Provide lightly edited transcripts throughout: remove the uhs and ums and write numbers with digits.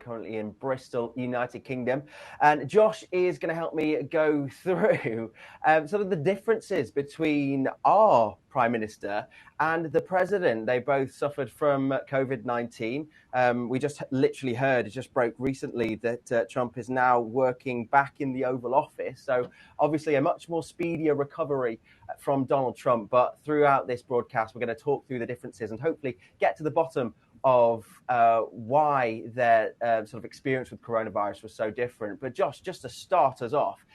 currently in Bristol, United Kingdom. And Josh is going to help me go through sort of the differences between our Prime Minister and the President. They both suffered from COVID-19. We just literally heard, it just broke recently, that Trump is now working back in the Oval Office. So obviously a much more speedier recovery from Donald Trump. But throughout this broadcast, we're going to talk through the differences and hopefully get to the bottom of why their sort of experience with coronavirus was so different. But Josh, just to start us off,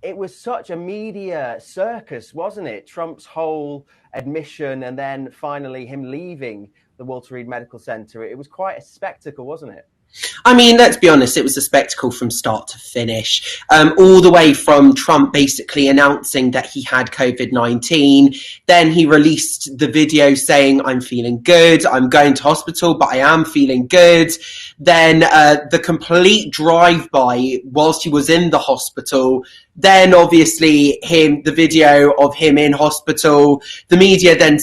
it was such a media circus, wasn't it? Trump's whole admission and then finally him leaving the Walter Reed Medical Center. It was quite a spectacle, wasn't it? I mean, let's be honest, it was a spectacle from start to finish. All the way from Trump basically announcing that he had COVID-19. Then he released the video saying, I'm feeling good, I'm going to hospital, but I am feeling good. Then the complete drive-by whilst he was in the hospital. Then obviously the video of him in hospital. The media then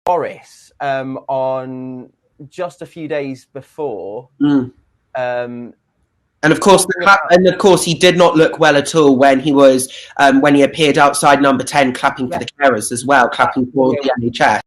Boris on just a few days before. And of course, he did not look well at all when he was when he appeared outside Number 10, clapping for the carers as well, clapping for the NHS.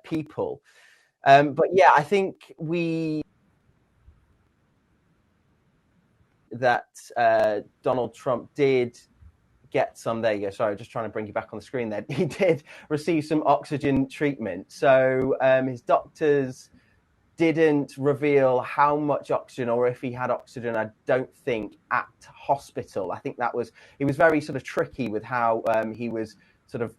people. But yeah, I think Donald Trump did get some. There you go. Sorry, just trying to bring you back on the screen there. He did receive some oxygen treatment. So his doctors didn't reveal how much oxygen or if he had oxygen, I don't think, at hospital. I think he was very sort of tricky with how he was sort of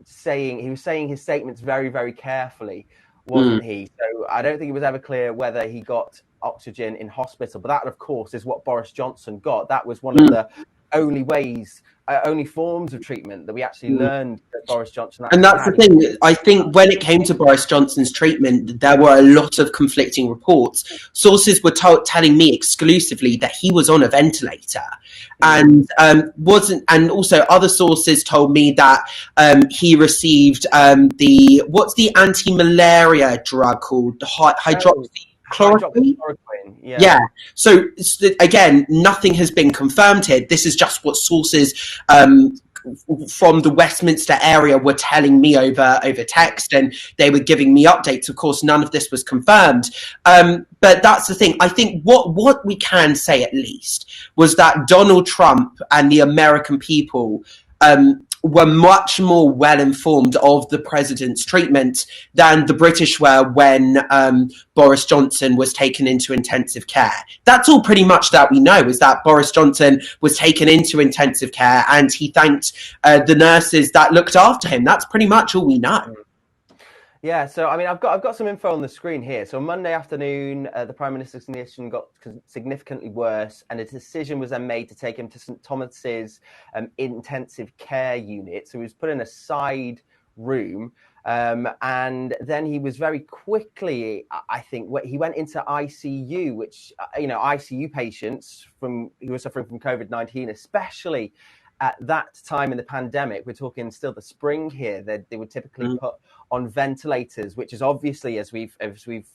saying his statements very, very carefully, wasn't he? So I don't think it was ever clear whether he got oxygen in hospital. But that, of course, is what Boris Johnson got. That was one of the only forms of treatment that we actually learned that Boris Johnson And actually that's the had. thing. I think when it came to Boris Johnson's treatment, there were a lot of conflicting reports. Sources were telling me exclusively that he was on a ventilator, and wasn't. And also, other sources told me that he received what's the anti-malaria drug called, hydroxychloroquine. Yeah. So again, nothing has been confirmed here. This is just what sources from the Westminster area were telling me over text, and they were giving me updates. Of course, none of this was confirmed. But that's the thing. I think what we can say at least was that Donald Trump and the American people were much more well informed of the president's treatment than the British were when Boris Johnson was taken into intensive care. That's all pretty much that we know, is that Boris Johnson was taken into intensive care and he thanked the nurses that looked after him. That's pretty much all we know. Yeah, so I mean, I've got some info on the screen here. So Monday afternoon, the Prime Minister's condition got significantly worse, and a decision was then made to take him to St Thomas's intensive care unit. So he was put in a side room, and then he was very quickly, I think, he went into ICU, which ICU patients who were suffering from COVID-19, especially at that time in the pandemic, we're talking still the spring here, they would typically put on ventilators, which is obviously, as we've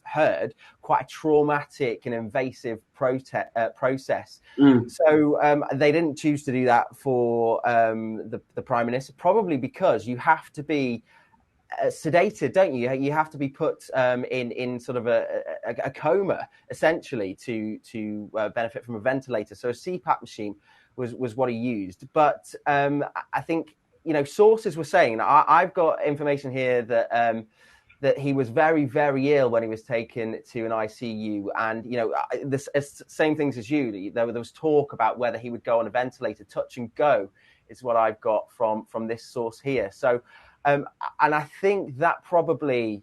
heard, quite a traumatic and invasive process. So they didn't choose to do that for the Prime Minister, probably because you have to be sedated, don't you? You have to be put in sort of a coma, essentially, to benefit from a ventilator. So a CPAP machine was what he used. But I think, sources were saying, I've got information here that he was very, very ill when he was taken to an ICU. And, the same things as you. There was talk about whether he would go on a ventilator. Touch and go is what I've got from this source here. So, and I think that probably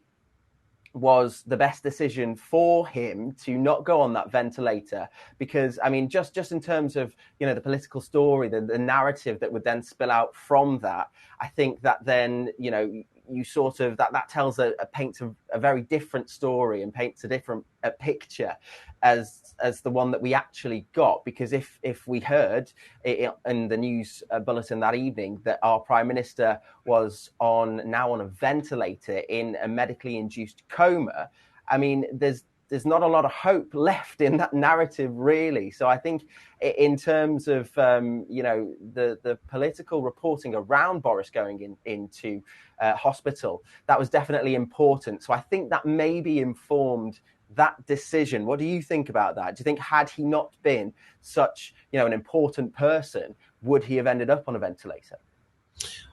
was the best decision for him to not go on that ventilator, because I mean, just in terms of the political story, the narrative that would then spill out from that, I think that then you sort of that tells paints a very different story and paints a different picture as the one that we actually got. Because if we heard in the news bulletin that evening that our Prime Minister was now on a ventilator in a medically induced coma, I mean, there's not a lot of hope left in that narrative, really. So I think in terms of the political reporting around Boris going into hospital, that was definitely important. So I think that maybe informed that decision. What do you think about that? Do you think, had he not been such an important person, would he have ended up on a ventilator?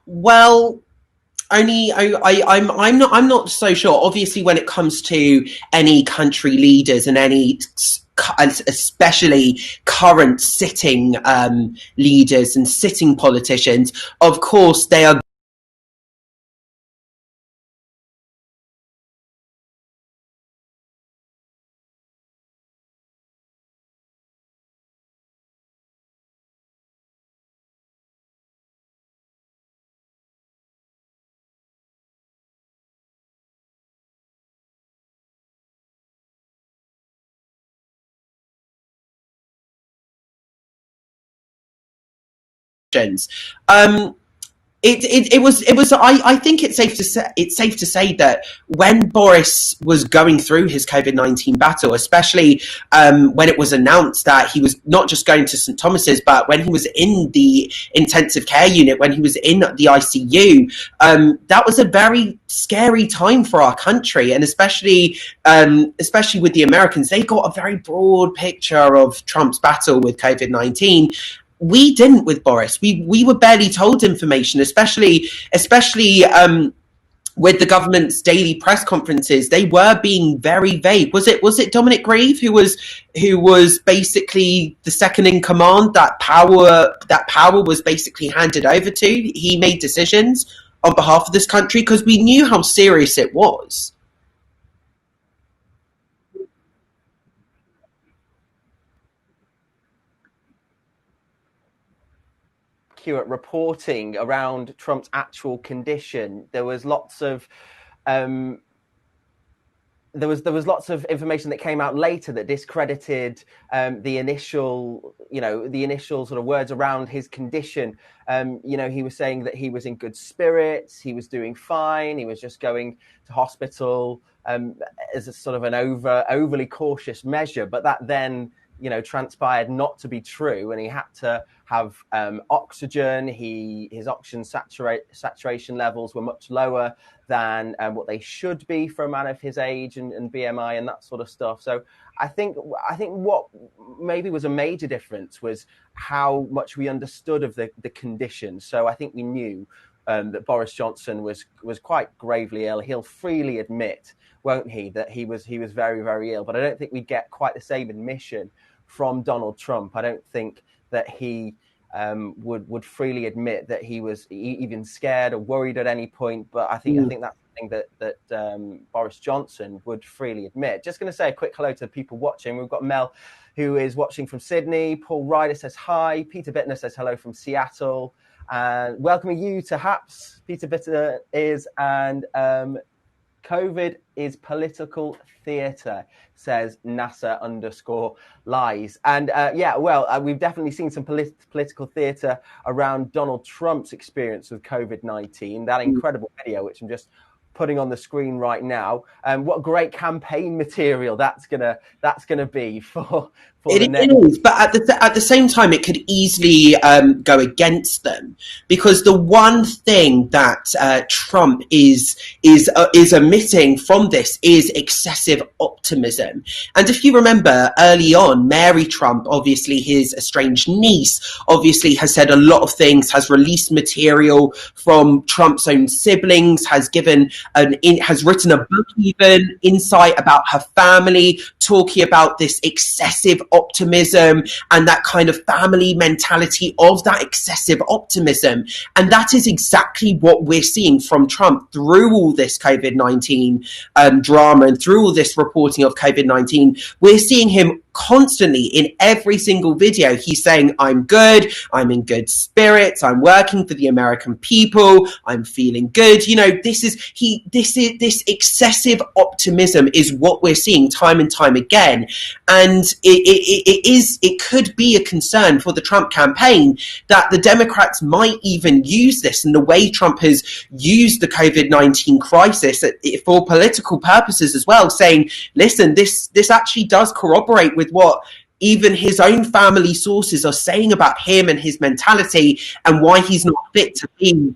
Well, I'm not so sure. Obviously, when it comes to any country leaders and any especially current sitting leaders and sitting politicians, of course they are um it was. I think it's safe to say that when Boris was going through his COVID-19 battle, especially when it was announced that he was not just going to St Thomas's, but when he was in the intensive care unit, when he was in the ICU, that was a very scary time for our country, and especially with the Americans, they got a very broad picture of Trump's battle with COVID-19. We didn't with Boris. We were barely told information, especially with the government's daily press conferences. They were being very vague. Was it Dominic Grieve who was basically the second in command? That power was basically handed over to. He made decisions on behalf of this country because we knew how serious it was. Accurate reporting around Trump's actual condition. There was lots of um, there was lots of information that came out later that discredited the initial sort of words around his condition. He was saying that he was in good spirits, he was doing fine, he was just going to hospital as a sort of an overly cautious measure. But that then transpired not to be true, and he had to have oxygen. His oxygen saturation levels were much lower than what they should be for a man of his age and BMI and that sort of stuff. So I think what maybe was a major difference was how much we understood of the condition. So I think we knew that Boris Johnson was quite gravely ill. He'll freely admit, won't he, that he was very, very ill. But I don't think we get quite the same admission from Donald Trump. I don't think that he would freely admit that he was even scared or worried at any point. But I think that's something that Boris Johnson would freely admit. Just going to say a quick hello to the people watching. We've got Mel, who is watching from Sydney. Paul Ryder says hi. Peter Bittner says hello from Seattle. And welcoming you to HAPS, Peter Bittner is, and COVID is political theatre, says NASA_lies. And we've definitely seen some political theatre around Donald Trump's experience with COVID-19. That incredible video, which I'm just putting on the screen right now. What great campaign material that's gonna be for it is, but at the same time, it could easily go against them, because the one thing that Trump is emitting from this is excessive optimism. And if you remember early on, Mary Trump, obviously his estranged niece, obviously has said a lot of things, has released material from Trump's own siblings, has written a book, even insight about her family, talking about this excessive optimism and that kind of family mentality of that excessive optimism. And that is exactly what we're seeing from Trump through all this COVID-19 drama and through all this reporting of COVID-19. We're seeing him constantly in every single video. He's saying, I'm good, I'm in good spirits, I'm working for the American people, I'm feeling good. This excessive optimism is what we're seeing time and time again. And it could be a concern for the Trump campaign that the Democrats might even use this, and the way Trump has used the COVID-19 crisis for political purposes as well, saying, listen, this actually does corroborate with what even his own family sources are saying about him and his mentality, and why he's not fit to be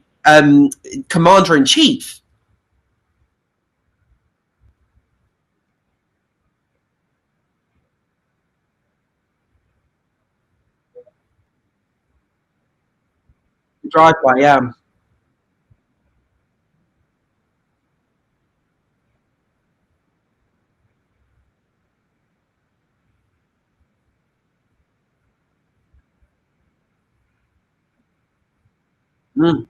commander-in-chief. Drive-by, yeah. Mm.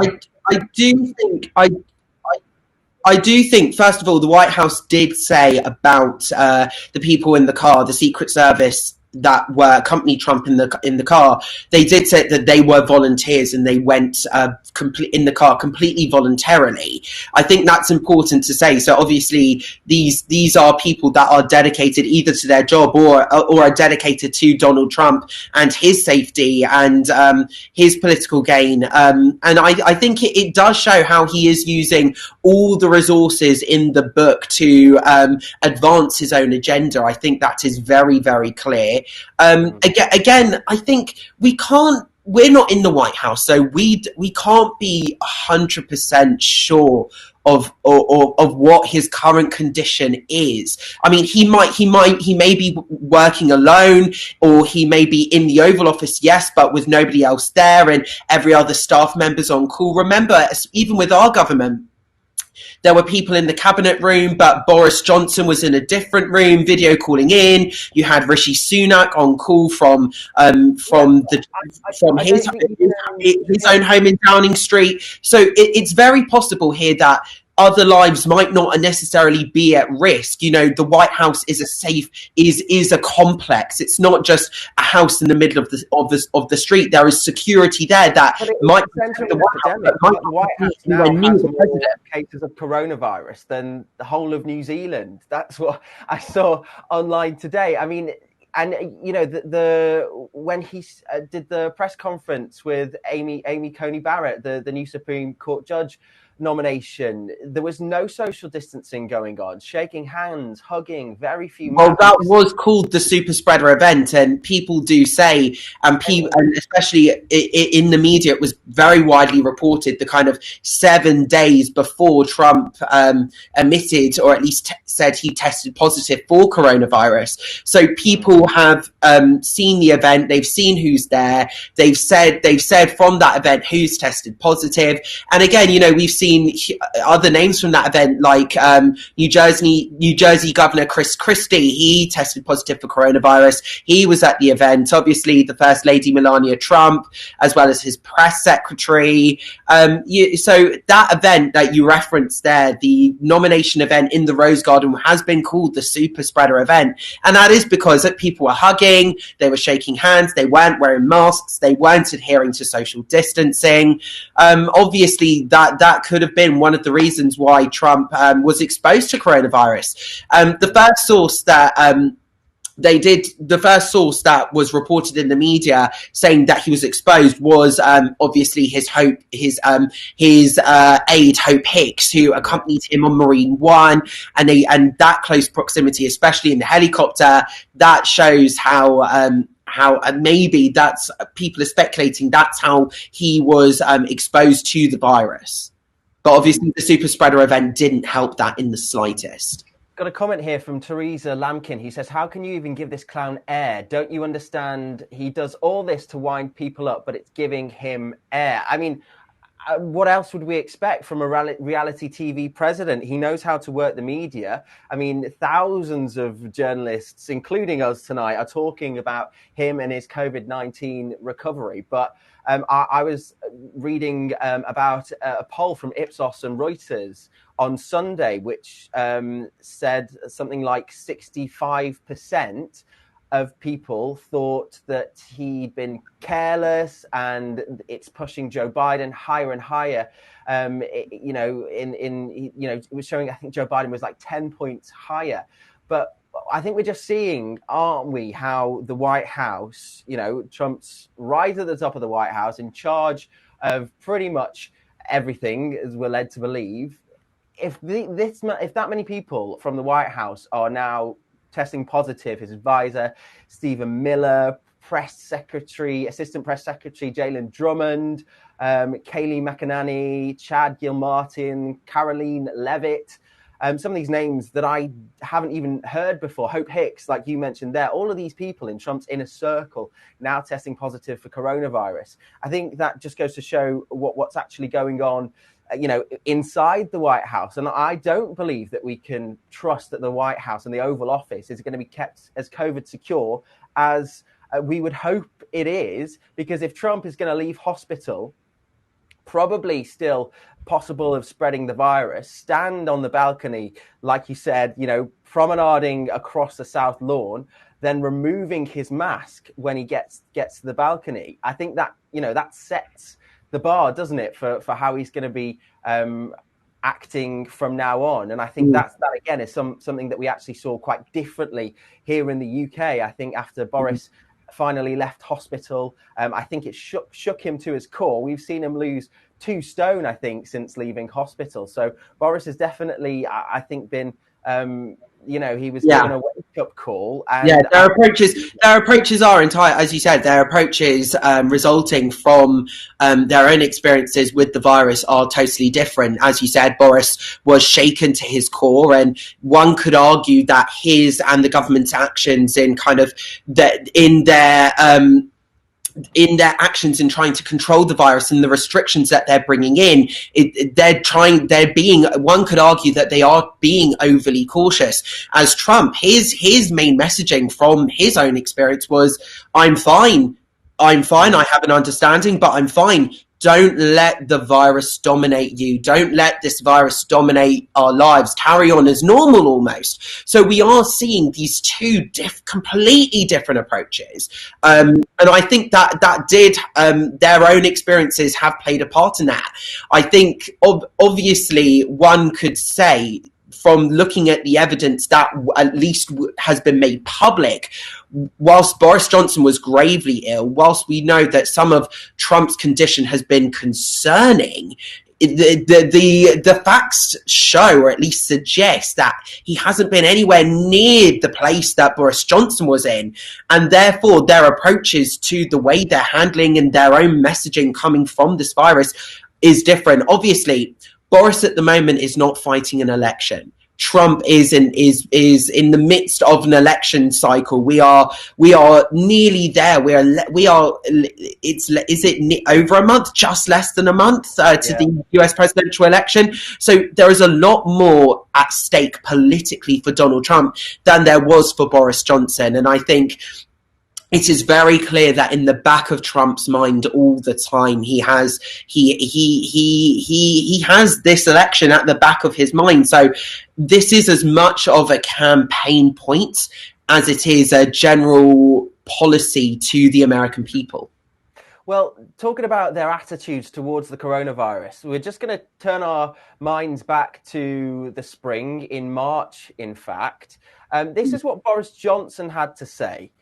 I, I do think I do think, first of all, the White House did say about the people in the car, the Secret Service were accompanied Trump in the car, they did say that they were volunteers and they went in the car completely voluntarily. I think that's important to say. So obviously these are people that are dedicated either to their job or are dedicated to Donald Trump and his safety and his political gain. And I think it does show how he is using all the resources in the book to advance his own agenda. I think that is very, very clear. Again, I think we're not in the White House, so we can't be 100% sure of what his current condition is. I mean, he may be working alone, or he may be in the Oval Office, yes, but with nobody else there and every other staff member's on call. Remember, even with our government, there were people in the cabinet room, but Boris Johnson was in a different room, video calling in. You had Rishi Sunak on call from his own home in Downing Street. So it's very possible here that other lives might not necessarily be at risk. You know, the White House is a complex. It's not just a house in the middle of the street. There is security there that might protect the White House now has more cases of coronavirus than the whole of New Zealand. That's what I saw online today. I mean, and you know, when he did the press conference with Amy Coney Barrett, the new Supreme Court judge nomination, there was no social distancing going on, shaking hands, hugging, very few masks. Well, that was called the super spreader event, and people do say, and especially in the media, it was very widely reported the kind of 7 days before Trump admitted, or at least said he tested positive for coronavirus. So people have seen the event, they've seen who's there, they've said from that event who's tested positive. And again, you know, we've seen other names from that event, like New Jersey Governor Chris Christie. He tested positive for coronavirus. He was at the event. Obviously, the First Lady Melania Trump, as well as his press secretary. So that event that you referenced there, the nomination event in the Rose Garden, has been called the super spreader event, and that is because people were hugging, they were shaking hands, they weren't wearing masks, they weren't adhering to social distancing. Obviously, that could have been one of the reasons why Trump was exposed to coronavirus. The first source that was reported in the media saying that he was exposed was obviously his aide Hope Hicks, who accompanied him on Marine One, and that close proximity, especially in the helicopter, that shows how maybe that's, people are speculating that's how he was exposed to the virus. But obviously the super spreader event didn't help that in the slightest. Got a comment here from Teresa Lampkin. He says, how can you even give this clown air? Don't you understand? He does all this to wind people up, but it's giving him air. I mean, what else would we expect from a reality TV president? He knows how to work the media. I mean, thousands of journalists, including us tonight, are talking about him and his COVID-19 recovery. But I was reading about a poll from Ipsos and Reuters on Sunday, which said something like 65% of people thought that he'd been careless, and it's pushing Joe Biden higher and higher. It was showing, I think Joe Biden was like 10 points higher. But I think we're just seeing, aren't we, how the White House, you know, Trump's right at the top of the White House, in charge of pretty much everything, as we're led to believe. If that many people from the White House are now testing positive, his advisor, Stephen Miller, Assistant Press Secretary Jalen Drummond, Kayleigh McEnany, Chad Gilmartin, Caroline Levitt, some of these names that I haven't even heard before, Hope Hicks, like you mentioned there, all of these people in Trump's inner circle now testing positive for coronavirus. I think that just goes to show what's actually going on, inside the White House. And I don't believe that we can trust that the White House and the Oval Office is going to be kept as COVID secure as we would hope it is, because if Trump is going to leave hospital, probably still possible of spreading the virus, stand on the balcony, like you said, promenading across the South Lawn, then removing his mask when he gets to the balcony. I think that, that sets the bar, doesn't it, for how he's going to be acting from now on. And I think that again is something that we actually saw quite differently here in the UK. I think after Boris finally left hospital, I think it shook him to his core. We've seen him lose 2 stone, I think, since leaving hospital. So Boris has definitely, I think, been he was given a wake-up call. And their approaches are entire, as you said, their approaches resulting from their own experiences with the virus are totally different. As you said, Boris was shaken to his core, and one could argue that his and the government's actions in kind of in their actions in trying to control the virus and the restrictions that they're bringing in, one could argue that they are being overly cautious. As Trump, his main messaging from his own experience was, I'm fine, I have an understanding, but I'm fine. Don't let the virus dominate you. Don't let this virus dominate our lives. Carry on as normal almost. So we are seeing these two completely different approaches. And I think that did, their own experiences have played a part in that. I think obviously one could say, from looking at the evidence that at least has been made public, whilst Boris Johnson was gravely ill, whilst we know that some of Trump's condition has been concerning, the facts show, or at least suggest, that he hasn't been anywhere near the place that Boris Johnson was in, and therefore their approaches to the way they're handling and their own messaging coming from this virus is different. Obviously, Boris at the moment is not fighting an election. Trump is in the midst of an election cycle. We are nearly there. Is it over a month? Just less than a month to the US presidential election. So there is a lot more at stake politically for Donald Trump than there was for Boris Johnson. And I think it is very clear that in the back of Trump's mind all the time, he has this election at the back of his mind. So this is as much of a campaign point as it is a general policy to the American people. Well, talking about their attitudes towards the coronavirus, we're just going to turn our minds back to the spring, in March, in fact. This is what Boris Johnson had to say.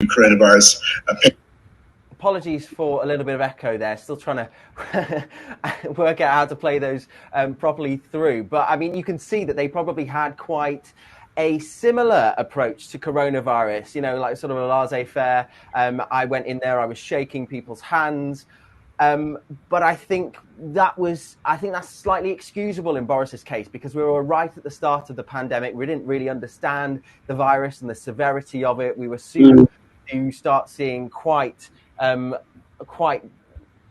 Coronavirus. Apologies for a little bit of echo there. Still trying to work out how to play those properly through. But I mean, you can see that they probably had quite a similar approach to coronavirus, like sort of a laissez-faire. I went in there, I was shaking people's hands. But I think that's slightly excusable in Boris's case, because we were right at the start of the pandemic. We didn't really understand the virus and the severity of it. We were soon to start seeing quite a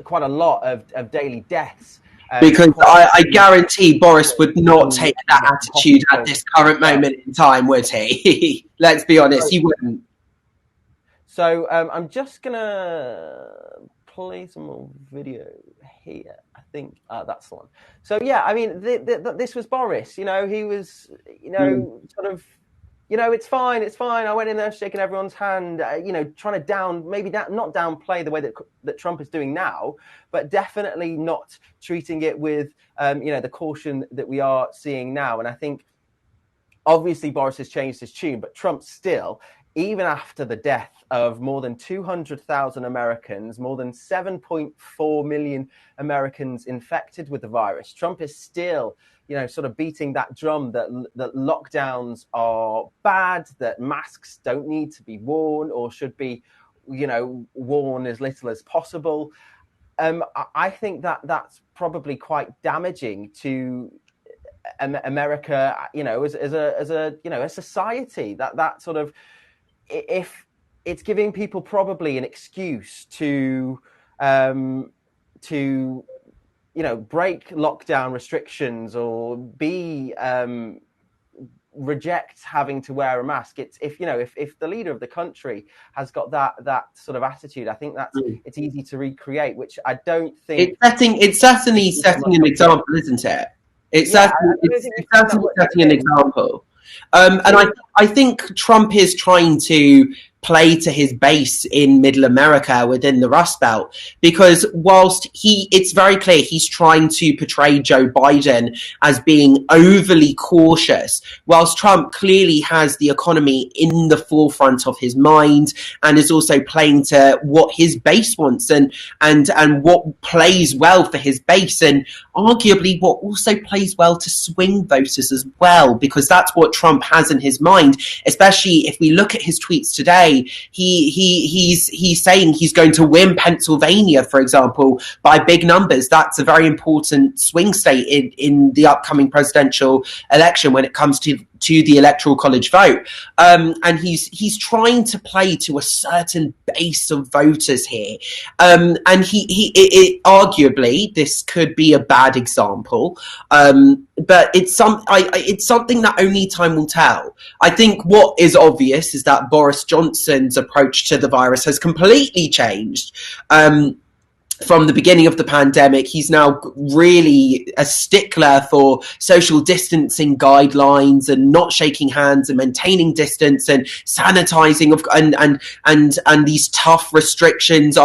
lot of daily deaths. Because I guarantee Boris would not take that attitude at this current moment in time, would he? Let's be honest, he wouldn't. So I'm just going to play some more video here. I think that's the one. So, yeah, I mean, this was Boris. He was, sort of, it's fine. I went in there shaking everyone's hand, trying to not downplay the way that Trump is doing now, but definitely not treating it with, the caution that we are seeing now. And I think, obviously, Boris has changed his tune, but Trump still, even after the death of more than 200,000 Americans, more than 7.4 million Americans infected with the virus, Trump is still, sort of beating that drum that lockdowns are bad, that masks don't need to be worn or should be, worn as little as possible. I think that that's probably quite damaging to America, as a society, that sort of, if it's giving people probably an excuse to break lockdown restrictions or reject having to wear a mask. It's if the leader of the country has got that sort of attitude, I think it's easy to recreate, which I don't think it's certainly setting an example, isn't it? It's certainly setting an example. And I think Trump is trying to play to his base in Middle America within the Rust Belt, because whilst it's very clear he's trying to portray Joe Biden as being overly cautious, whilst Trump clearly has the economy in the forefront of his mind and is also playing to what his base wants and what plays well for his base, and arguably what also plays well to swing voters as well, because that's what Trump has in his mind. Especially if we look at his tweets today, he's saying he's going to win Pennsylvania, for example, by big numbers. That's a very important swing state in the upcoming presidential election when it comes to the electoral college vote. And he's trying to play to a certain base of voters here. And arguably this could be a bad example. But it's something that only time will tell. I think what is obvious is that Boris Johnson's approach to the virus has completely changed. From the beginning of the pandemic, he's now really a stickler for social distancing guidelines and not shaking hands and maintaining distance and sanitizing and these tough restrictions.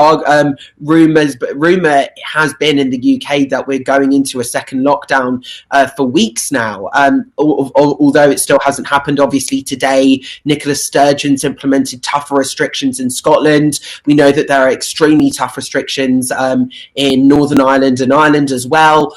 Rumor has been in the UK that we're going into a second lockdown for weeks now. Although it still hasn't happened, obviously today Nicola Sturgeon's implemented tougher restrictions in Scotland. We know that there are extremely tough restrictions in Northern Ireland and Ireland as well.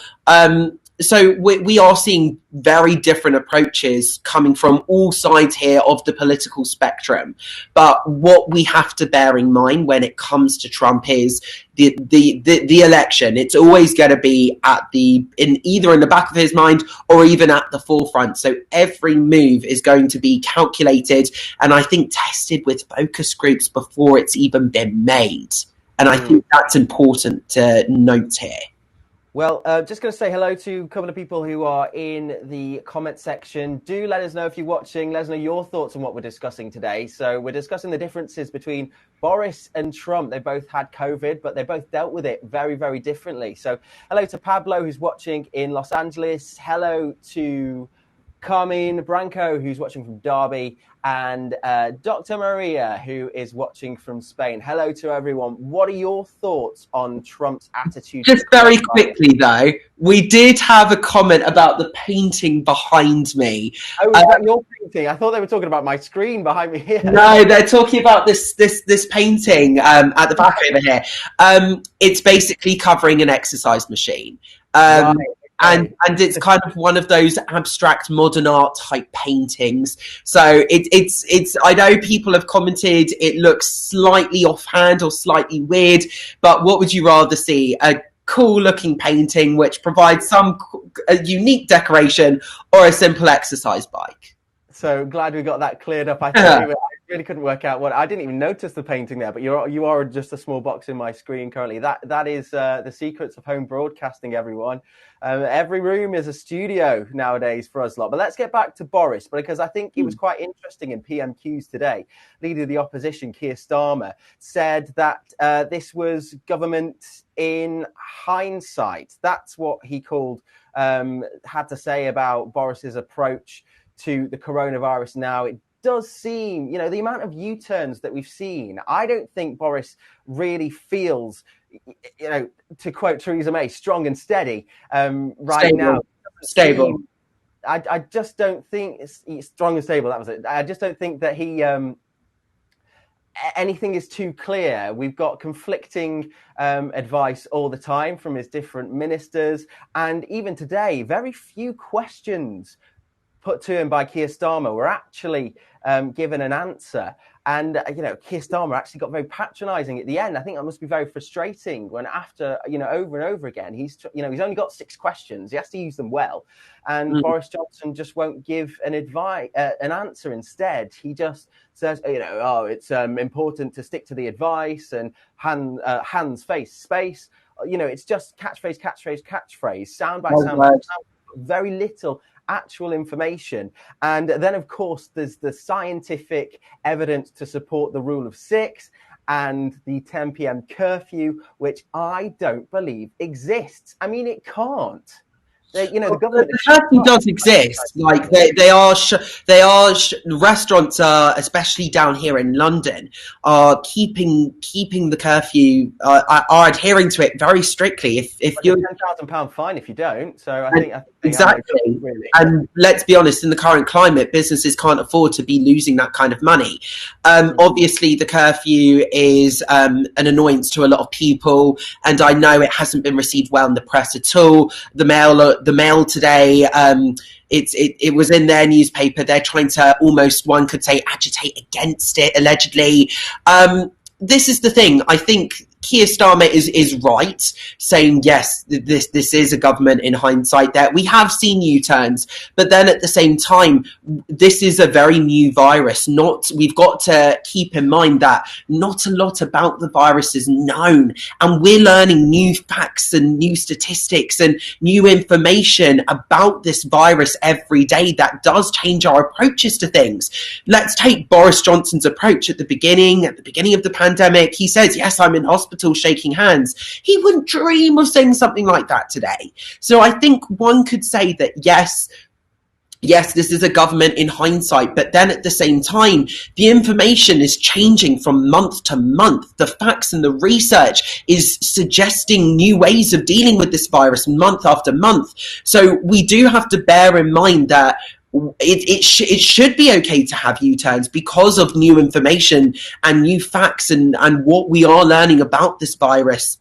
So we are seeing very different approaches coming from all sides here of the political spectrum. But what we have to bear in mind when it comes to Trump is the election. It's always going to be either in the back of his mind or even at the forefront. So every move is going to be calculated and I think tested with focus groups before it's even been made. And I think that's important to note here. Well, just going to say hello to a couple of people who are in the comment section. Do let us know if you're watching. Let us know your thoughts on what we're discussing today. So we're discussing the differences between Boris and Trump. They both had COVID, but they both dealt with it very, very differently. So hello to Pablo, who's watching in Los Angeles. Hello to Carmine Branco, who's watching from Derby, and Dr. Maria, who is watching from Spain. Hello to everyone. What are your thoughts on Trump's attitude? Just very quickly, though, we did have a comment about the painting behind me. Oh, is that your painting? I thought they were talking about my screen behind me here. No, they're talking about this painting at the back over here. It's basically covering an exercise machine. Right. And it's kind of one of those abstract modern art type paintings. So it's I know people have commented it looks slightly offhand or slightly weird, but what would you rather see? A cool looking painting which provides a unique decoration, or a simple exercise bike? So glad we got that cleared up. I really couldn't work out I didn't even notice the painting there, but you are just a small box in my screen currently. That is the secrets of home broadcasting, everyone. Every room is a studio nowadays for us lot. But let's get back to Boris, because I think it was quite interesting in PMQs today. Leader of the opposition, Keir Starmer, said that this was government in hindsight. That's what he had to say about Boris's approach to the coronavirus now. It does seem, the amount of U-turns that we've seen, I don't think Boris really feels, to quote Theresa May, strong and steady right now. Stable. I just don't think it's strong and stable. That was it. I just don't think that he anything is too clear. We've got conflicting advice all the time from his different ministers. And even today, very few questions put to him by Keir Starmer were actually given an answer. And, Keir Starmer actually got very patronising at the end. I think that must be very frustrating when after, over and over again, he's only got 6 questions. He has to use them well. And Boris Johnson just won't give an answer. Instead, he just says, it's important to stick to the advice and hands, face, space. It's just catchphrase, sound by sound, very little actual information. And then, of course, there's the scientific evidence to support the rule of 6 and the 10 p.m. curfew, which I don't believe exists. I mean, it can't. The government. The curfew does exist. Like restaurants are, especially down here in London, are keeping the curfew, are adhering to it very strictly. If you're £10,000 fine if you don't. So I think exactly. Really. And let's be honest, in the current climate, businesses can't afford to be losing that kind of money. Obviously, the curfew is an annoyance to a lot of people, and I know it hasn't been received well in the press at all. The Mail today, it was in their newspaper. They're trying to almost, one could say, agitate against it, allegedly. This is the thing. I think Keir Starmer is right, saying, yes, this is a government in hindsight there. We have seen U-turns, but then at the same time, this is a very new virus. We've got to keep in mind that not a lot about the virus is known, and we're learning new facts and new statistics and new information about this virus every day that does change our approaches to things. Let's take Boris Johnson's approach at the beginning of the pandemic. He says, yes, I'm in hospital shaking hands. He wouldn't dream of saying something like that today. So I think one could say that yes, this is a government in hindsight, but then at the same time, the information is changing from month to month. The facts and the research is suggesting new ways of dealing with this virus month after month. So we do have to bear in mind that it should be okay to have U-turns because of new information and new facts and what we are learning about this virus.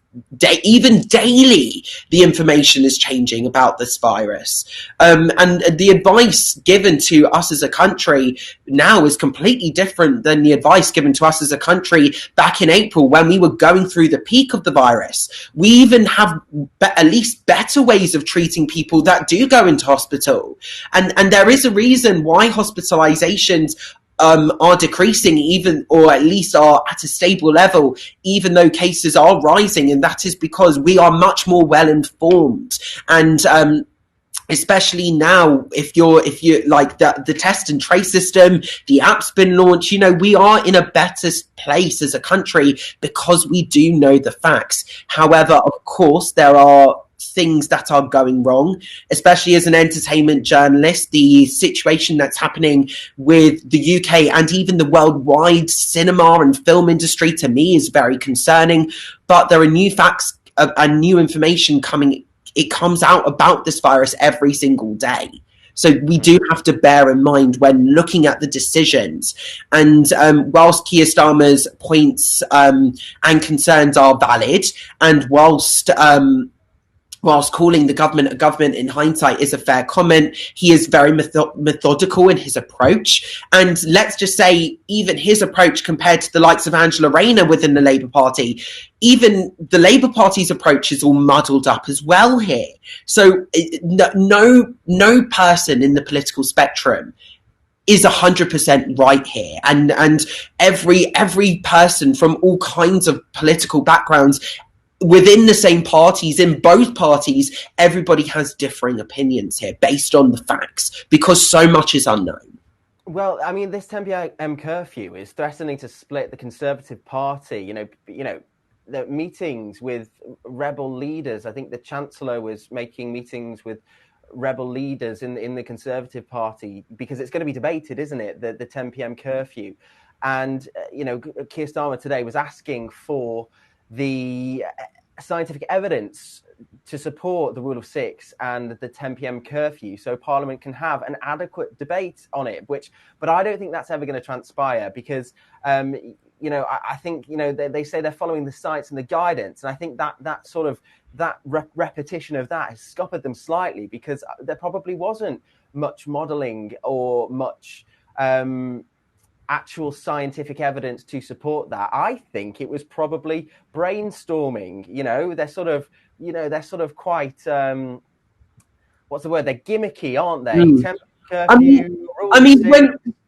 Even daily, the information is changing about this virus. And the advice given to us as a country now is completely different than the advice given to us as a country back in April when we were going through the peak of the virus. We even have at least better ways of treating people that do go into hospital. And there is a reason why hospitalizations are decreasing, even, or at least are at a stable level, even though cases are rising, and that is because we are much more well informed. And especially now, if you like the test and trace system, the app's been launched, we are in a better place as a country because we do know the facts. However, of course, there are things that are going wrong, especially as an entertainment journalist. The situation that's happening with the UK and even the worldwide cinema and film industry, to me, is very concerning. But there are new facts and new information coming. It comes out about this virus every single day. So we do have to bear in mind when looking at the decisions. And whilst Keir Starmer's points and concerns are valid, and whilst calling the government a government in hindsight is a fair comment, he is very methodical in his approach. And let's just say even his approach compared to the likes of Angela Rayner within the Labour Party, even the Labour Party's approach is all muddled up as well here. So no person in the political spectrum is 100% right here. And every person from all kinds of political backgrounds within the same parties, in both parties, everybody has differing opinions here based on the facts because so much is unknown. Well, I mean, this 10 p.m. curfew is threatening to split the Conservative Party. The meetings with rebel leaders. I think the Chancellor was making meetings with rebel leaders in the Conservative Party because it's going to be debated, isn't it? The 10 p.m. curfew. And, Keir Starmer today was asking for the scientific evidence to support the rule of 6 and the 10 p.m. curfew so Parliament can have an adequate debate on it, but I don't think that's ever going to transpire because, I think, they say they're following the science and the guidance. And I think that sort of repetition of that has scuppered them slightly because there probably wasn't much modelling or much actual scientific evidence to support that. I think it was probably brainstorming. They're sort of quite what's the word? They're gimmicky, aren't they? Mm. Curfew, I mean,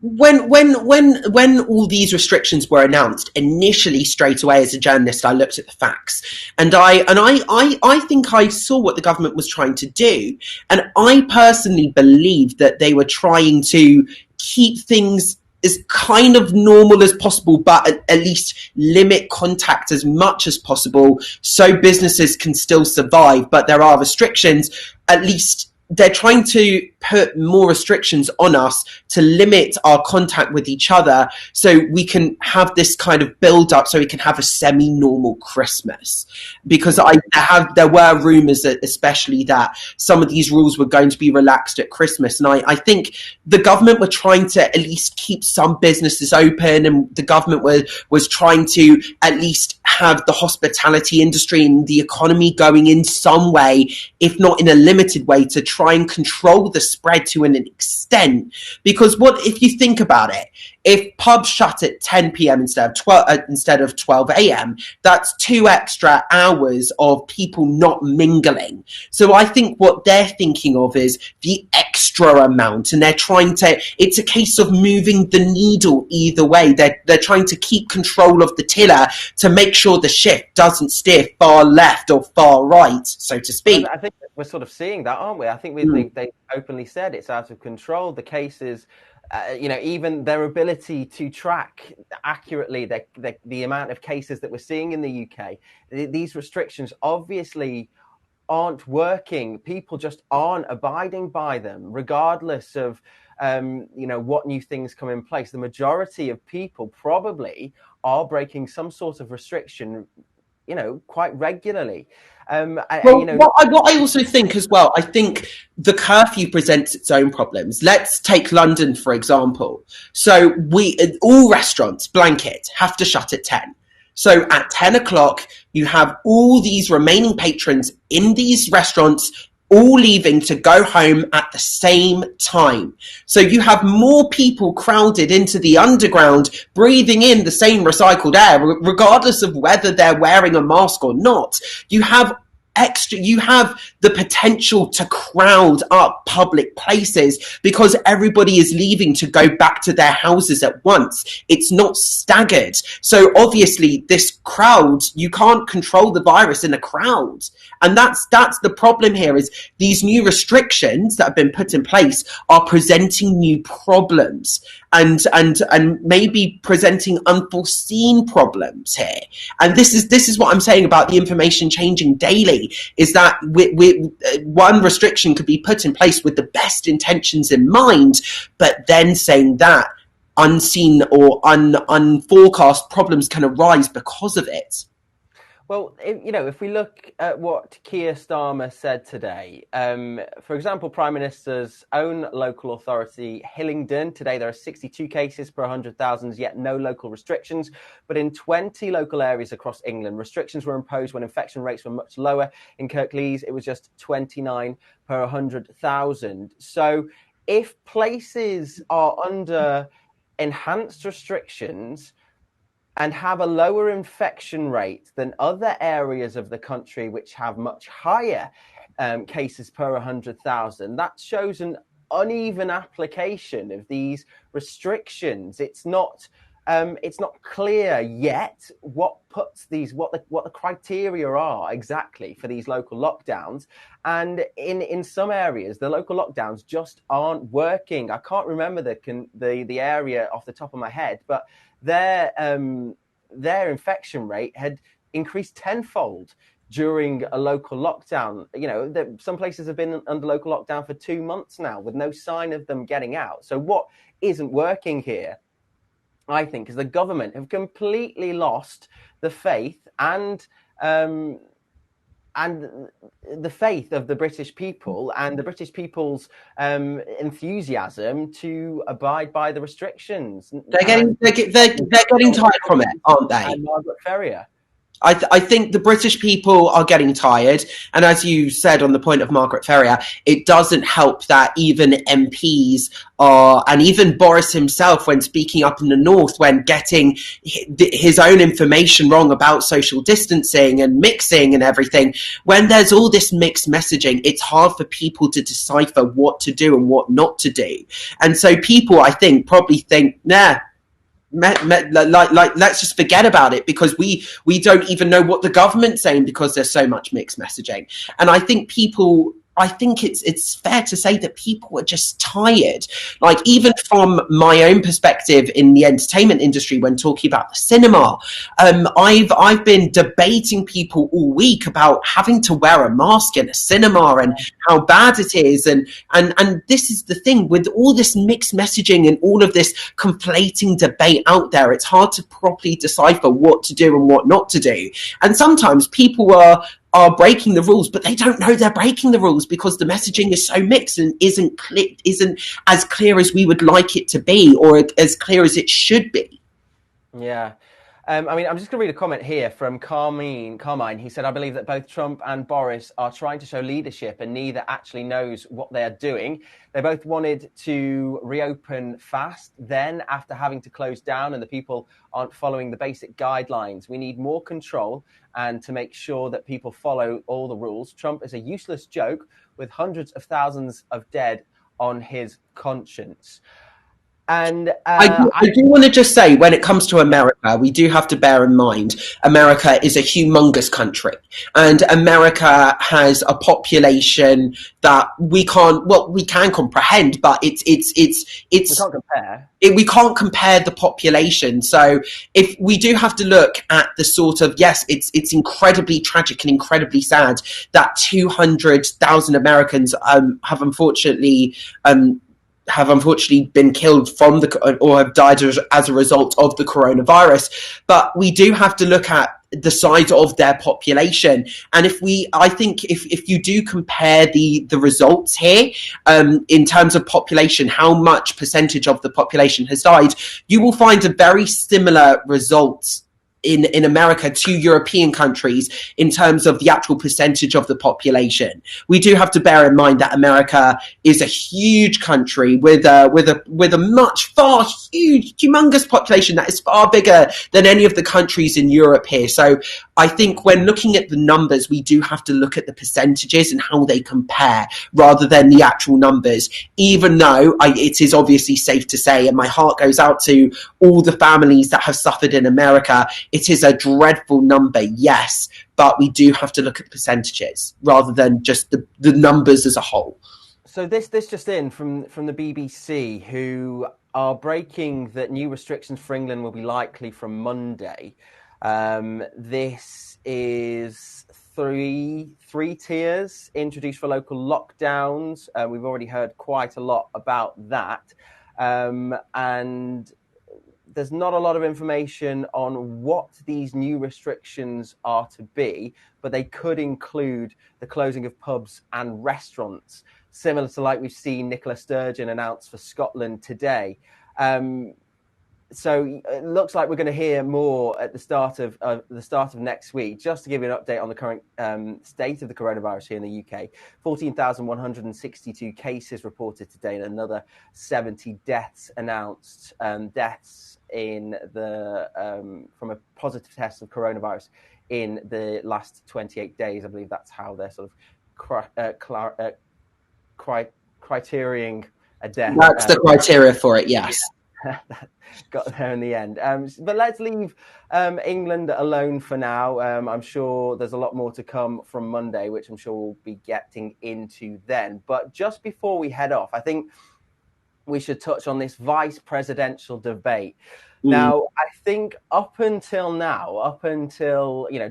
when all these restrictions were announced, initially straight away as a journalist, I looked at the facts, and I think I saw what the government was trying to do, and I personally believe that they were trying to keep things as kind of normal as possible, but at least limit contact as much as possible so businesses can still survive. But there are restrictions, at least they're trying to put more restrictions on us to limit our contact with each other so we can have this kind of build up so we can have a semi-normal Christmas. Because there were rumours that especially that some of these rules were going to be relaxed at Christmas. And I think the government were trying to at least keep some businesses open, and the government was trying to at least have the hospitality industry and the economy going in some way, if not in a limited way, to try and control the spread to an extent. Because what if you think about it, if pubs shut at 10 p.m. instead of 12 a.m., that's 2 extra hours of people not mingling. So I think what they're thinking of is the extra amount, and they're trying to, it's a case of moving the needle either way. They're trying to keep control of the tiller to make sure the ship doesn't steer far left or far right, so to speak. I think we're sort of seeing that, aren't we? I think they openly said it's out of control. The cases, even their ability to track accurately the amount of cases that we're seeing in the UK, these restrictions obviously aren't working. People just aren't abiding by them, regardless of what new things come in place. The majority of people probably are breaking some sort of restriction, quite regularly. What I also think as well, I think the curfew presents its own problems. Let's take London, for example. So all restaurants, blanket, have to shut at 10. So at 10 o'clock, you have all these remaining patrons in these restaurants all leaving to go home at the same time. So you have more people crowded into the underground, breathing in the same recycled air, regardless of whether they're wearing a mask or not. You have the potential to crowd up public places because everybody is leaving to go back to their houses at once. It's not staggered. So obviously this crowd, you can't control the virus in a crowd. And that's the problem here, is these new restrictions that have been put in place are presenting new problems and maybe presenting unforeseen problems here. And this is what I'm saying about the information changing daily, is that one restriction could be put in place with the best intentions in mind, but then saying that unseen or unforecast problems can arise because of it. Well, if we look at what Keir Starmer said today, for example, Prime Minister's own local authority, Hillingdon, today there are 62 cases per 100,000, yet no local restrictions. But in 20 local areas across England, restrictions were imposed when infection rates were much lower. In Kirklees, it was just 29 per 100,000. So if places are under enhanced restrictions and have a lower infection rate than other areas of the country which have much higher cases per 100,000, that shows an uneven application of these restrictions. It's not clear yet what the criteria are exactly for these local lockdowns, and in some areas the local lockdowns just aren't working. I can't remember the area off the top of my head, but their infection rate had increased tenfold during a local lockdown. Some places have been under local lockdown for 2 months now with no sign of them getting out. So what isn't working here, I think, is the government have completely lost the faith and the faith of the British people and the British people's enthusiasm to abide by the restrictions. They're getting tired from it, aren't they? And Margaret Ferrier. I think the British people are getting tired. And as you said on the point of Margaret Ferrier, it doesn't help that even MPs are, and even Boris himself, when speaking up in the north, when getting his own information wrong about social distancing and mixing and everything, when there's all this mixed messaging, it's hard for people to decipher what to do and what not to do. And so people, I think, probably think, let's just forget about it, because we don't even know what the government's saying because there's so much mixed messaging. And I think it's fair to say that people are just tired. Like, even from my own perspective in the entertainment industry, when talking about the cinema, I've been debating people all week about having to wear a mask in a cinema and how bad it is. And this is the thing with all this mixed messaging and all of this conflating debate out there. It's hard to properly decipher what to do and what not to do. And sometimes people are breaking the rules, but they don't know they're breaking the rules because the messaging is so mixed and isn't as clear as we would like it to be, or as clear as it should be. Yeah. I mean, I'm just going to read a comment here from Carmine. He said, I believe that both Trump and Boris are trying to show leadership and neither actually knows what they are doing. They both wanted to reopen fast. Then, after having to close down and the people aren't following the basic guidelines, we need more control and to make sure that people follow all the rules. Trump is a useless joke with hundreds of thousands of dead on his conscience. And I do want to just say, when it comes to America, we do have to bear in mind America is a humongous country, and America has a population that we can comprehend, but we can't compare. We can't compare the population. So if we do have to look at the sort of, yes, it's incredibly tragic and incredibly sad that 200,000 Americans have unfortunately been killed or have died as a result of the coronavirus. But we do have to look at the size of their population. And I think if you do compare the results here, in terms of population, how much percentage of the population has died, you will find a very similar results in America to European countries in terms of the actual percentage of the population. We do have to bear in mind that America is a huge country with a much humongous population that is far bigger than any of the countries in Europe here. So I think when looking at the numbers, we do have to look at the percentages and how they compare rather than the actual numbers, even though it is obviously safe to say, and my heart goes out to all the families that have suffered in America, it is a dreadful number, yes, but we do have to look at the percentages rather than just the numbers as a whole. So this just in from the BBC, who are breaking that new restrictions for England will be likely from Monday. This is three tiers introduced for local lockdowns. We've already heard quite a lot about that. And there's not a lot of information on what these new restrictions are to be, but they could include the closing of pubs and restaurants, similar to like we've seen Nicola Sturgeon announce for Scotland today. So it looks like we're going to hear more at the start of next week. Just to give you an update on the current state of the coronavirus here in the UK, 14,162 cases reported today and another 70 deaths announced. Deaths in from a positive test of coronavirus in the last 28 days. I believe that's how they're sort of criterion a death. That's the criteria for it, yes. Got there in the end. But let's leave England alone for now. I'm sure there's a lot more to come from Monday, which I'm sure we'll be getting into then. But just before we head off, I think we should touch on this vice presidential debate. Now, I think up until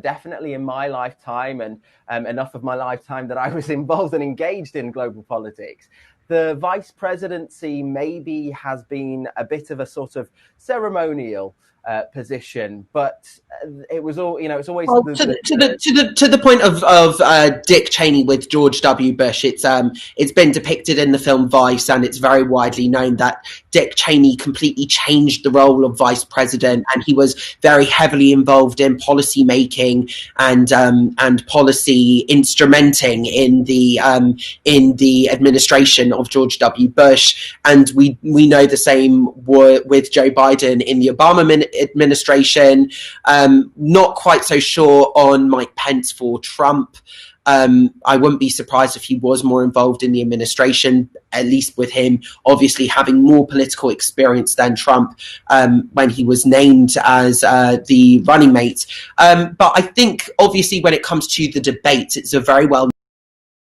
definitely in my lifetime and enough of my lifetime that I was involved and engaged in global politics, the vice presidency maybe has been a bit of a sort of ceremonial position, but it was all, it's always Well, to the point of Dick Cheney with George W. Bush, it's been depicted in the film Vice, and it's very widely known that Dick Cheney completely changed the role of vice president, and he was very heavily involved in policy making and policy instrumenting in the administration of George W. Bush, and we know the same with Joe Biden in the Obama administration. Not quite so sure on Mike Pence for Trump. I wouldn't be surprised if he was more involved in the administration, at least with him obviously having more political experience than Trump when he was named as the running mate. But I think obviously when it comes to the debates, it's a very well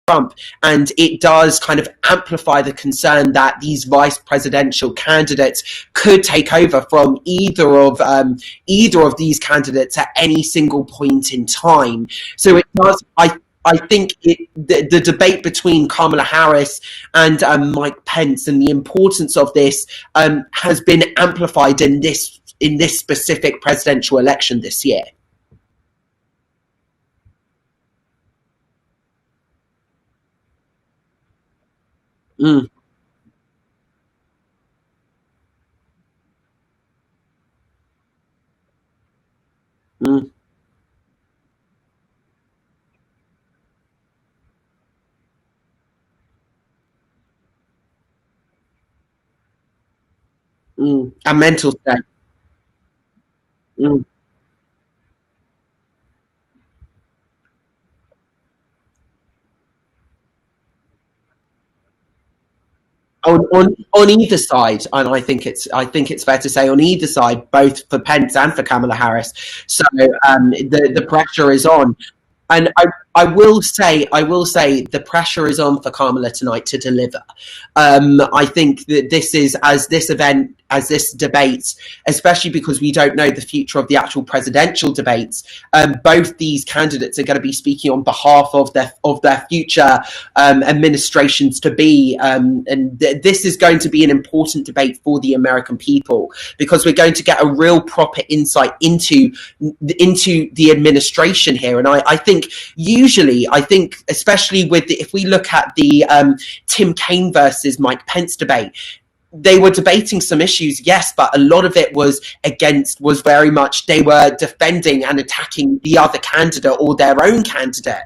Trump, and it does kind of amplify the concern that these vice presidential candidates could take over from either of these candidates at any single point in time. So it does. I think the debate between Kamala Harris and Mike Pence and the importance of this has been amplified in this specific presidential election this year. Mm, mm, a mental state. Mm. On either side, and I think it's fair to say on either side, both for Pence and for Kamala Harris. So the pressure is on. And I will say, the pressure is on for Kamala tonight to deliver. I think that this is as this debate, especially because we don't know the future of the actual presidential debates. Both these candidates are going to be speaking on behalf of their future administrations to be, and this is going to be an important debate for the American people because we're going to get a real proper insight into the administration here. And I think usually, especially if we look at the Tim Kaine versus Mike Pence debate, they were debating some issues, yes, but a lot of it was very much they were defending and attacking the other candidate or their own candidate,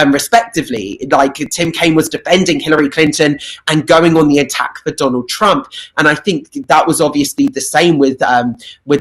respectively. Like Tim Kaine was defending Hillary Clinton and going on the attack for Donald Trump, and I think that was obviously the same with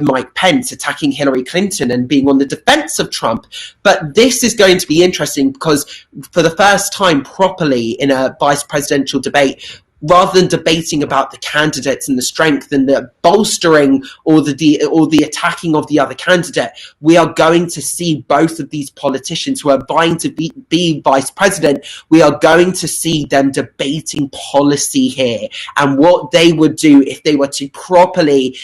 Mike Pence attacking Hillary Clinton and being on the defense of Trump. But this is going to be interesting because for the first time properly in a vice presidential debate, rather than debating about the candidates and the strength and the bolstering or the attacking of the other candidate, we are going to see both of these politicians who are vying to be vice president. We are going to see them debating policy here and what they would do if they were to properly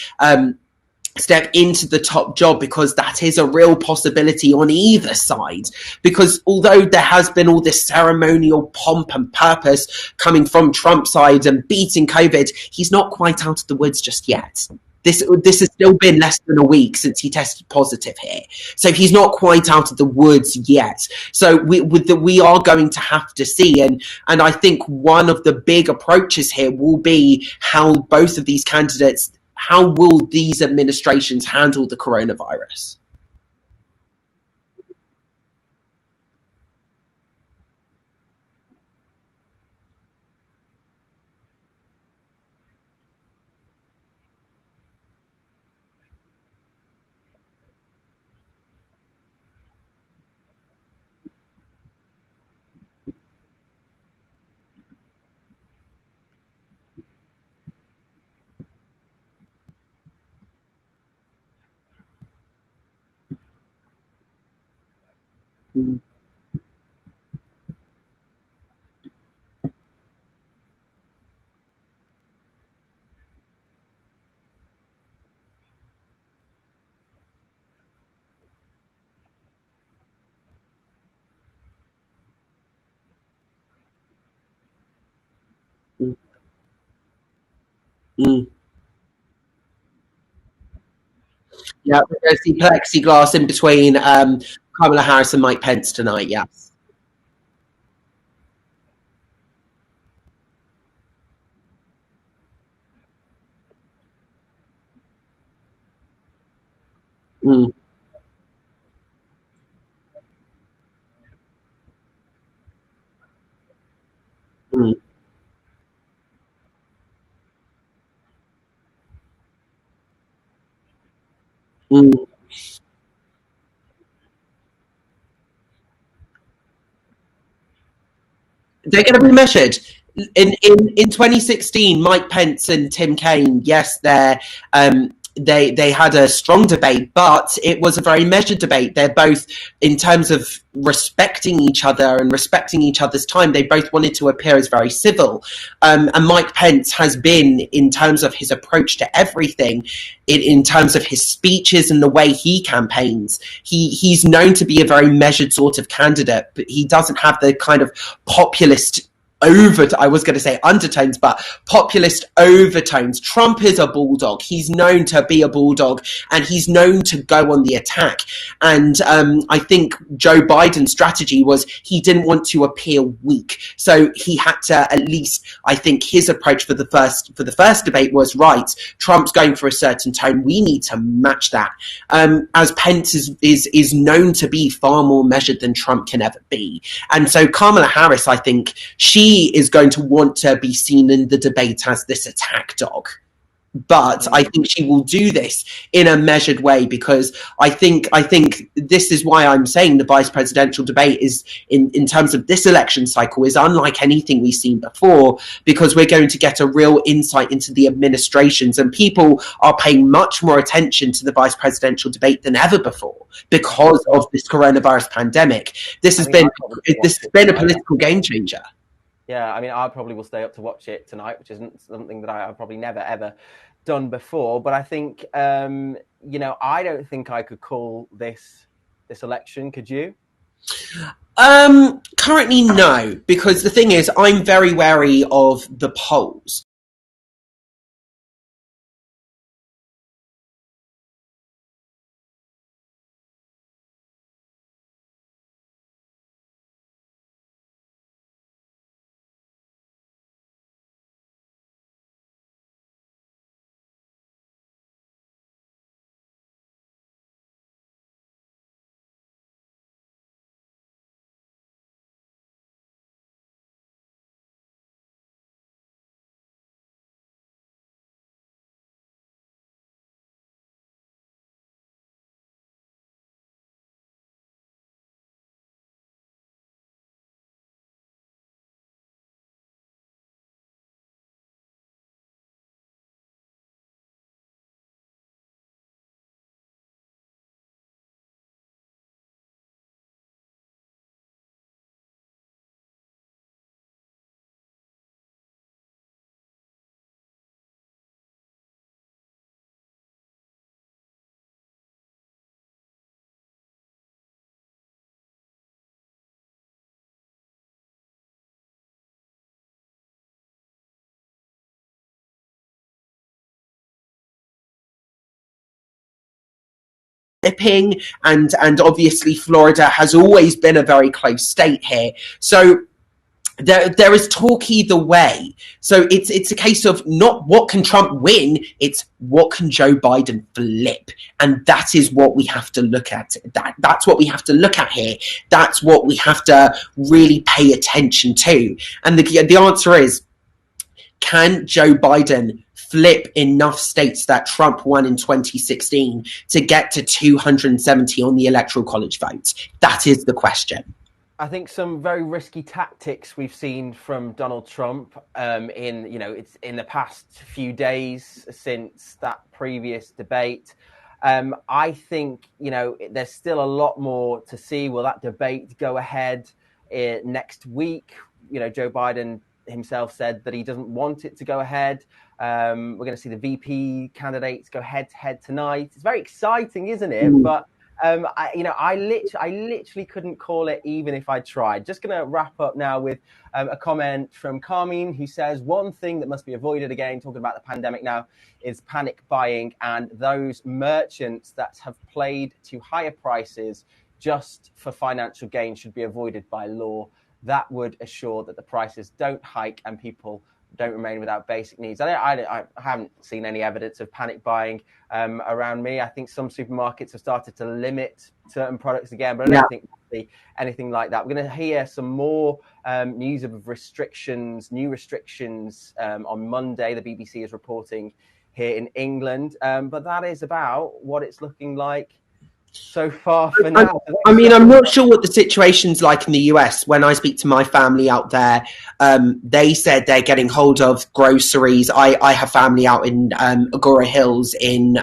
step into the top job, because that is a real possibility on either side. Because although there has been all this ceremonial pomp and purpose coming from Trump's side and beating COVID, he's not quite out of the woods just yet. This has still been less than a week since he tested positive here, so he's not quite out of the woods yet. So we are going to have to see, and I think one of the big approaches here will be how both of these candidates. How will these administrations handle the coronavirus? Mm, mm, mm. Yeah, we're going to see plexiglass in between Kamala Harris and Mike Pence tonight. Yes. Mm, mm, mm. They're going to be measured. In 2016, Mike Pence and Tim Kaine, yes, they had a strong debate, but it was a very measured debate. They're both, in terms of respecting each other and respecting each other's time, they both wanted to appear as very civil. And Mike Pence has been, in terms of his approach to everything, in terms of his speeches and the way he campaigns, he's known to be a very measured sort of candidate, but he doesn't have the kind of populist I was going to say undertones, but populist overtones. Trump is a bulldog. He's known to be a bulldog, and he's known to go on the attack. And I think Joe Biden's strategy was he didn't want to appear weak, so he had to at least. I think his approach for the first debate was right. Trump's going for a certain tone. We need to match that. As Pence is known to be far more measured than Trump can ever be, and so Kamala Harris, I think she is going to want to be seen in the debate as this attack dog. But I think she will do this in a measured way, because I think this is why I'm saying the vice presidential debate is, in terms of this election cycle, is unlike anything we've seen before, because we're going to get a real insight into the administrations, and people are paying much more attention to the vice presidential debate than ever before because of this coronavirus pandemic. This has been a political game changer. Yeah, I mean, I probably will stay up to watch it tonight, which isn't something that I've probably never, ever done before. But I think, I don't think I could call this election. Could you? Currently, no, because the thing is, I'm very wary of the polls. And obviously Florida has always been a very close state here. So there is talk either way. So it's a case of not what can Trump win, it's what can Joe Biden flip, and that is what we have to look at. That's what we have to look at here. That's what we have to really pay attention to. And the answer is, can Joe Biden flip enough states that Trump won in 2016 to get to 270 on the Electoral College vote? That is the question. I think some very risky tactics we've seen from Donald Trump it's in the past few days since that previous debate. I think, there's still a lot more to see. Will that debate go ahead next week? Joe Biden himself said that he doesn't want it to go ahead. We're going to see the VP candidates go head to head tonight. It's very exciting, isn't it? But I literally couldn't call it even if I tried. Just going to wrap up now with a comment from Carmine, who says, one thing that must be avoided, again, talking about the pandemic now, is panic buying, and those merchants that have played to higher prices just for financial gain should be avoided by law. That would assure that the prices don't hike and people don't remain without basic needs. I haven't seen any evidence of panic buying around me. I think some supermarkets have started to limit certain products again, but I don't think we'll see anything like that. We're going to hear some more news of new restrictions on Monday. The BBC is reporting here in England, but that is about what it's looking like so far for now. I mean, I'm not sure what the situation's like in the US. When I speak to my family out there, they said they're getting hold of groceries. I have family out in Agora Hills in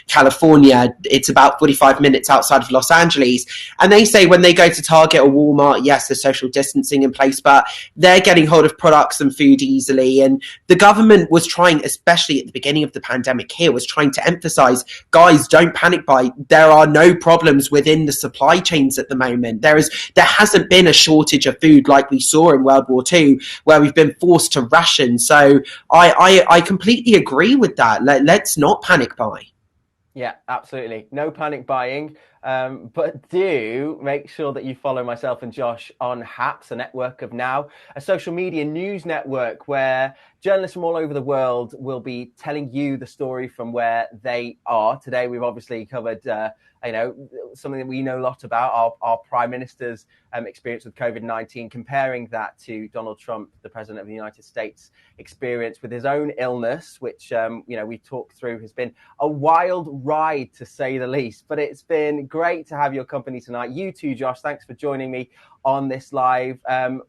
California. It's about 45 minutes outside of Los Angeles. And they say when they go to Target or Walmart, yes, there's social distancing in place, but they're getting hold of products and food easily. And the government was trying, especially at the beginning of the pandemic here, was trying to emphasize, guys, don't panic buy. There are no problems within the supply chains at the moment. There hasn't been a shortage of food like we saw in World War II, where we've been forced to ration. So I completely agree with that. Let's not panic buy. Yeah, absolutely. No panic buying. But do make sure that you follow myself and Josh on HAPS, a network of now, a social media news network where journalists from all over the world will be telling you the story from where they are. Today, we've obviously covered, something that we know a lot about, our Prime Minister's experience with COVID-19, comparing that to Donald Trump, the President of the United States, experience with his own illness, which, we talked through, has been a wild ride, to say the least. But it's been great to have your company tonight. You too, Josh. Thanks for joining me on this live.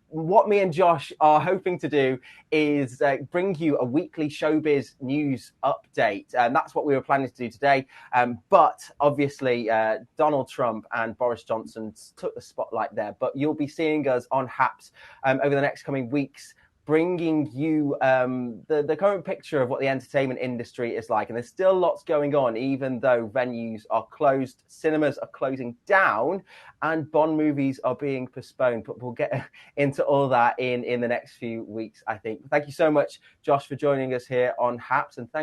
What me and Josh are hoping to do is bring you a weekly showbiz news update. And that's what we were planning to do today. But obviously, Donald Trump and Boris Johnson took the spotlight there. But you'll be seeing us on HAPS over the next coming weeks, bringing you the current picture of what the entertainment industry is like. And there's still lots going on, even though venues are closed, cinemas are closing down, and Bond movies are being postponed. But we'll get into all that in the next few weeks, I think. Thank you so much, Josh, for joining us here on HAPS. And thank